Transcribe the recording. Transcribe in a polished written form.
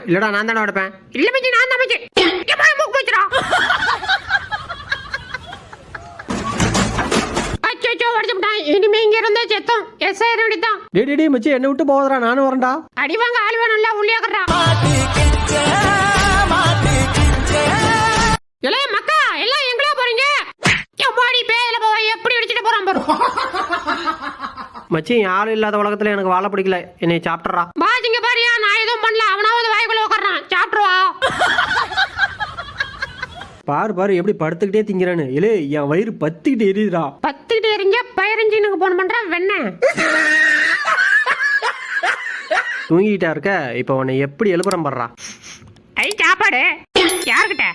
இல்லடா நான் தானே உடைப்பேன். இல்ல மச்சி நான் தான் மச்சி. மூக்கு போச்சுடா. அச்சோ உடைச்சுட்டான். இனிமே இங்க இருந்தா செத்தோம். எஸ்ஐ ரெடிதான். டேய் மச்சி என்ன விட்டு போவதடா, நானும் வரேன்டா. அடி வாங்க ஆளு வேணும்ல உள்ளியாக்கறா. எலே மக்கா எல்லாம் எங்கடா போறீங்க? எம்மாடி பேயில போய் எப்படி அடிச்சிட்டு போறான் பாரு. மச்சி யாரும் இல்லாத உலகத்துல எனக்கு வாழ பிடிக்கல, என்னை சாப்பிட்றா. பாஜிங்க பாரியா, நான் எதுவும் பண்ணல. அவனாவது வாய்க்குள்ள உட்கார்றான். சாப்பிட்டுவா. பாரு எப்படி படுத்துக்கிட்டே திங்கிறானு. இல்லே என் வயிறு பத்திக்கிட்டு எரியுதுடா. பத்துக்கிட்டு எரிஞ்சா பயிரஞ்சினுக்கு போன் பண்றான் வெண்ண. தூங்கிட்டா இருக்க, இப்ப உன்னை எப்படி எழுப்புறம் படுறா. ஐ சாப்பாடு யாருக்கிட்ட?